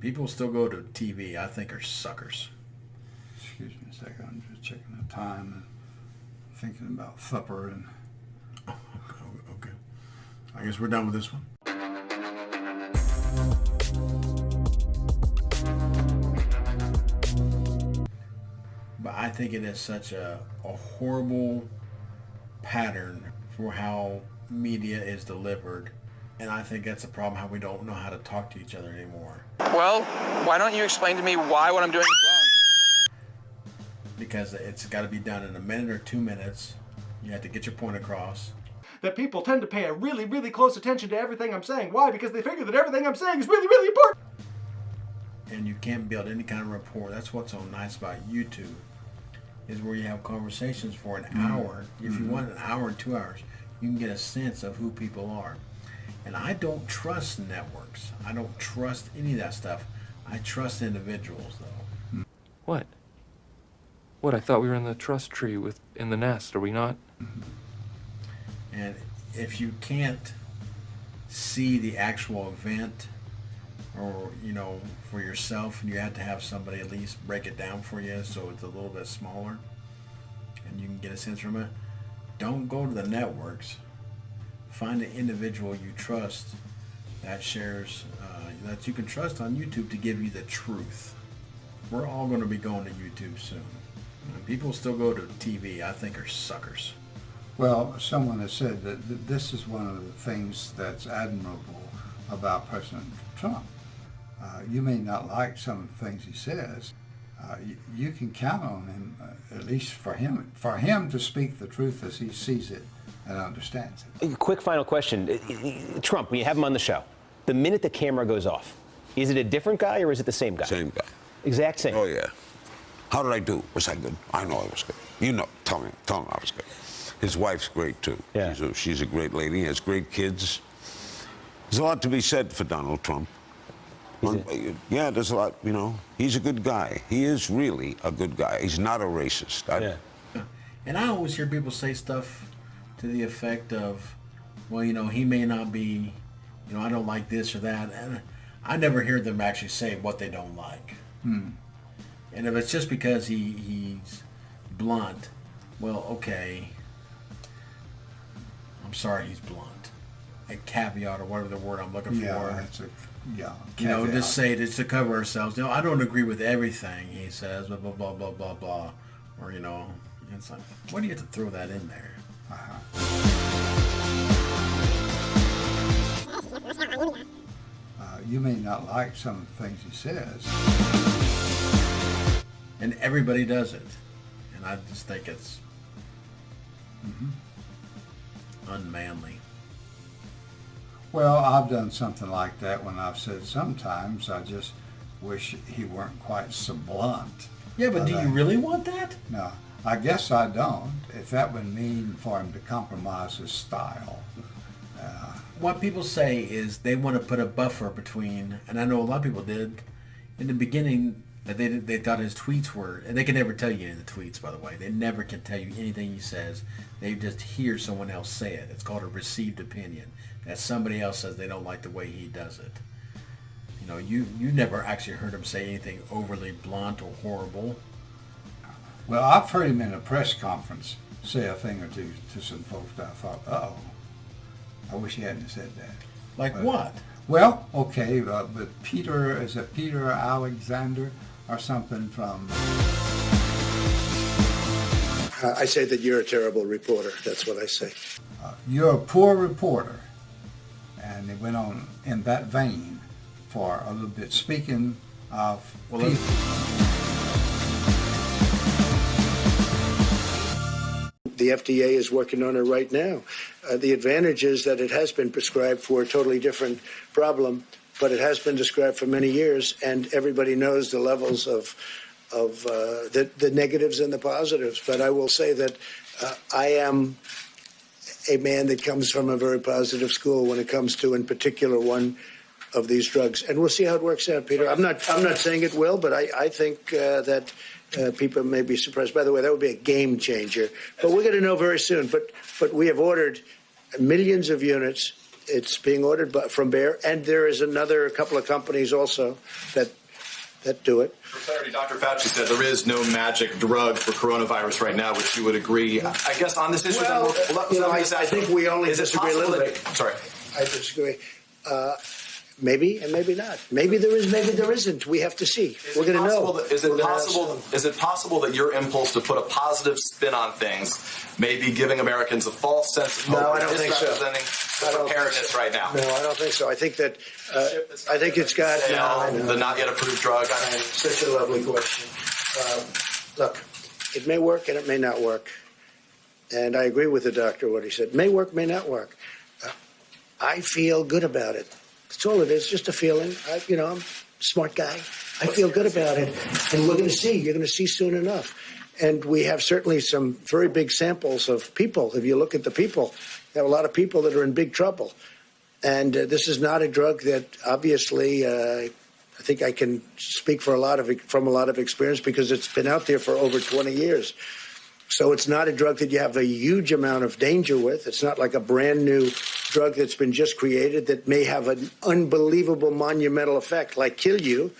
People still go to TV, I think, are suckers. Excuse me a second. I'm just checking the time and thinking about supper and. Okay. I guess we're done with this one. But I think it is such a horrible pattern for how media is delivered. And I think that's a problem, how we don't know how to talk to each other anymore. Well, why don't you explain to me why what I'm doing is wrong? Because it's got to be done in a minute or 2 minutes. You have to get your point across. That people tend to pay a really, really close attention to everything I'm saying. Why? Because they figure that everything I'm saying is really, really important. And you can't build any kind of rapport. That's what's so nice about YouTube, is where you have conversations for an hour. If you want an hour and 2 hours, you can get a sense of who people are. And I don't trust networks. I don't trust any of that stuff. I trust individuals, though. What? What? I thought we were in the trust tree in the nest. Are we not? And if you can't see the actual event, or for yourself, and you have to have somebody at least break it down for you, so it's a little bit smaller, and you can get a sense from it. Don't go to the networks. Find an individual you trust that shares, that you can trust on YouTube to give you the truth. We're all going to be going to YouTube soon. And people still go to TV, I think, are suckers. Well, someone has said that this is one of the things that's admirable about President Trump. You may not like some of the things he says. You can count on him, at least for him to speak the truth as he sees it and understands it. Quick final question. Trump, when you have him on the show, the minute the camera goes off, is it a different guy or is it the same guy? Same guy. Exact same? Oh, yeah. How did I do? Was I good? I know I was good. Tell him I was good. His wife's great, too. Yeah. She's a great lady, has great kids. There's a lot to be said for Donald Trump. Yeah, there's a lot, He's a good guy. He is really a good guy. He's not a racist. And I always hear people say stuff to the effect of, well, he may not be, I don't like this or that. And I never hear them actually say what they don't like. And if it's just because he's blunt, well, okay. I'm sorry he's blunt. A caveat or whatever the word I'm looking for. Just say it, it's to cover ourselves. I don't agree with everything he says, blah, blah, blah, blah, blah, blah. Or, it's like, why do you have to throw that in there? You may not like some of the things he says. And everybody does it. And I just think it's unmanly. Well, I've done something like that when I've said sometimes I just wish he weren't quite so blunt. Yeah, but do you really want that? No, I guess I don't. If that would mean for him to compromise his style. What people say is they want to put a buffer between, and I know a lot of people did, in the beginning, that they thought his tweets were, and they can never tell you any of the tweets, by the way. They never can tell you anything he says. They just hear someone else say it. It's called a received opinion. That somebody else says they don't like the way he does it. You never actually heard him say anything overly blunt or horrible. Well, I've heard him in a press conference say a thing or two to some folks that I thought, uh-oh, I wish he hadn't said that. Like what? Well, okay, but Peter Alexander or something from... I say that you're a terrible reporter. That's what I say. You're a poor reporter. And it went on in that vein for a little bit. Speaking of people... The FDA is working on it right now. The advantage is that it has been prescribed for a totally different problem, but it has been prescribed for many years, and everybody knows the levels of the negatives and the positives. But I will say that I am a man that comes from a very positive school when it comes to, in particular, one of these drugs. And we'll see how it works out, Peter. I'm not saying it will, but I think that people may be surprised. By the way, that would be a game changer. But we're going to know very soon. But we have ordered millions of units It's being ordered from Bayer, and there is a couple of companies also that do it. For clarity, Dr. Fauci said there is no magic drug for coronavirus right now, which you would agree. I guess on this issue, I think we only disagree a little bit. Sorry. I disagree. Maybe and maybe not. Maybe there is, maybe there isn't. We have to see. We're going to know. Is it possible that your impulse to put a positive spin on things may be giving Americans a false sense of hope? No, I don't think so. Representing preparedness right now. No, I don't think so. I think that I think it's got the not yet approved drug. Such a lovely question. Look, it may work and it may not work. And I agree with the doctor what he said. May work, may not work. I feel good about it. That's all it is, just a feeling. I'm a smart guy. I feel good about it. And we're going to see. You're going to see soon enough. And we have certainly some very big samples of people. If you look at the people, you have a lot of people that are in big trouble. And this is not a drug that obviously I think I can speak from a lot of experience because it's been out there for over 20 years. So it's not a drug that you have a huge amount of danger with. It's not like a brand new drug that's been just created that may have an unbelievable monumental effect, like kill you.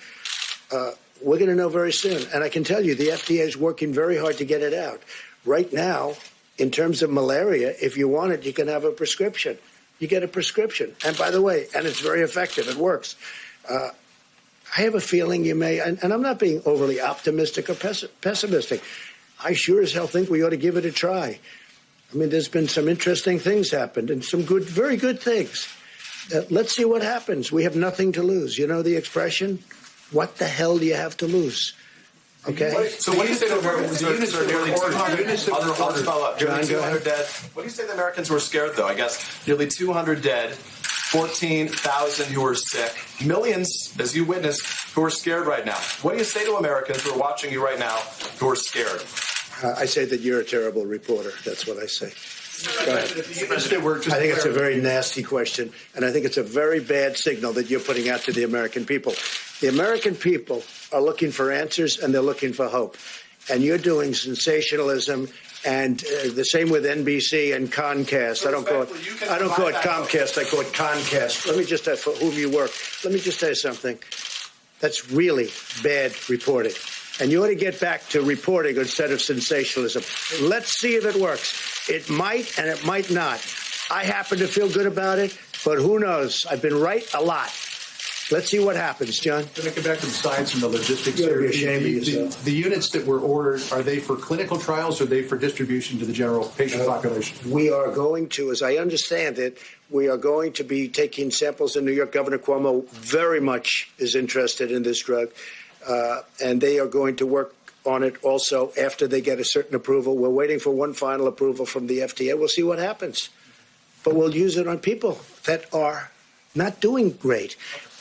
We're going to know very soon. And I can tell you the FDA is working very hard to get it out. Right now, in terms of malaria, if you want it, you can have a prescription. You get a prescription. And by the way, and it's very effective. It works. I have a feeling you may, and I'm not being overly optimistic or pessimistic. I sure as hell think we ought to give it a try. I mean, there's been some interesting things happened and some good, very good things. Let's see what happens. We have nothing to lose. You know the expression? What the hell do you have to lose? Okay? So what do you say to Americans who are nearly 200 dead? What do you say to Americans who are scared, though? I guess nearly 200 dead, 14,000 who are sick, millions, as you witnessed, who are scared right now. What do you say to Americans who are watching you right now who are scared? I say that you're a terrible reporter. That's what I say. Go ahead. I think it's a very nasty question, and I think it's a very bad signal that you're putting out to the American people. The American people are looking for answers, and they're looking for hope. And you're doing sensationalism, and the same with NBC and Comcast. I don't call it Comcast. I call it Concast. Let me just tell you for whom you work. Let me just tell you something. That's really bad reporting. And you ought to get back to reporting instead of sensationalism. Let's see if it works. It might and it might not. I happen to feel good about it, but who knows? I've been right a lot. Let's see what happens, John. Let me get back to the science and the logistics. You're ashamed of yourself. The units that were ordered, are they for clinical trials or are they for distribution to the general patient population? We are going to, as I understand it, we are going to be taking samples in New York. Governor Cuomo very much is interested in this drug. And they are going to work on it also after they get a certain approval. We're waiting for one final approval from the FDA. We'll see what happens. But we'll use it on people that are not doing great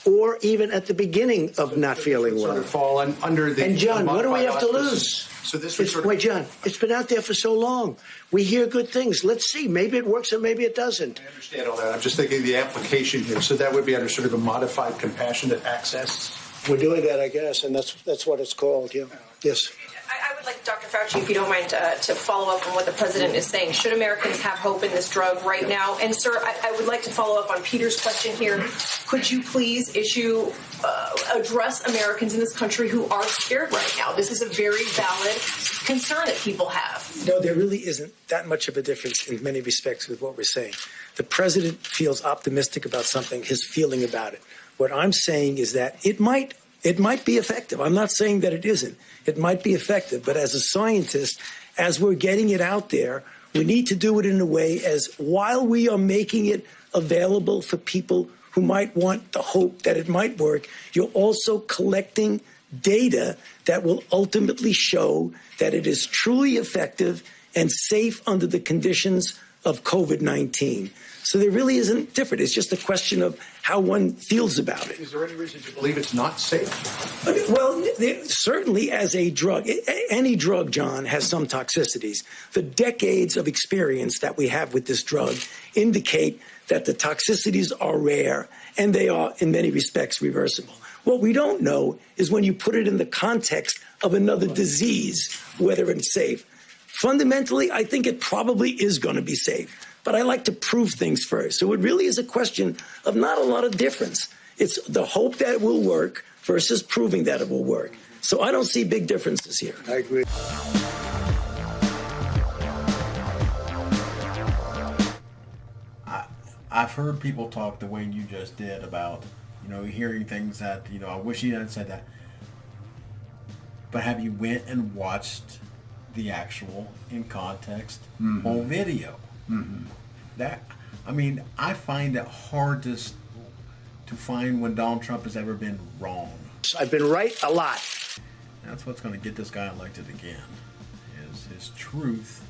or even at the beginning of not feeling well. Sort of fall under the. And, John, what do we have to lose? So this wait, John, it's been out there for so long. We hear good things. Let's see. Maybe it works and maybe it doesn't. I understand all that. I'm just thinking of the application here. So that would be under sort of a modified compassionate access. We're doing that, I guess, and that's what it's called, yeah. Yes. I would like Dr. Fauci, if you don't mind, to follow up on what the president is saying. Should Americans have hope in this drug right now? And, sir, I would like to follow up on Peter's question here. Could you please address Americans in this country who are scared right now? This is a very valid concern that people have. No, there really isn't that much of a difference in many respects with what we're saying. The president feels optimistic about something, his feeling about it. What I'm saying is that it might be effective. I'm not saying that it isn't. It might be effective. But as a scientist, as we're getting it out there, we need to do it in a way as while we are making it available for people who might want the hope that it might work, you're also collecting data that will ultimately show that it is truly effective and safe under the conditions of COVID-19. So there really isn't different. It's just a question of how one feels about it. Is there any reason to believe it's not safe? Well, certainly as a drug, any drug, John, has some toxicities. The decades of experience that we have with this drug indicate that the toxicities are rare and they are, in many respects, reversible. What we don't know is when you put it in the context of another disease, whether it's safe. Fundamentally, I think it probably is going to be safe. but I like to prove things first. So it really is a question of not a lot of difference. It's the hope that it will work versus proving that it will work. So I don't see big differences here. I agree. I've heard people talk the way you just did about, hearing things that, I wish he hadn't said that. But have you went and watched the actual, in context, whole video? I find it hard to find when Donald Trump has ever been wrong. I've been right a lot. That's what's going to get this guy elected again, is his truth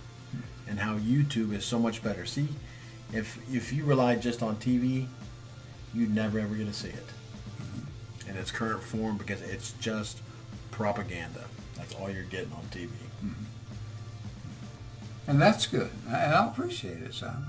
and how YouTube is so much better. See, if you relied just on TV, you'd never ever get to see it in its current form, because it's just propaganda. That's all you're getting on TV. And that's good. And I appreciate it, son.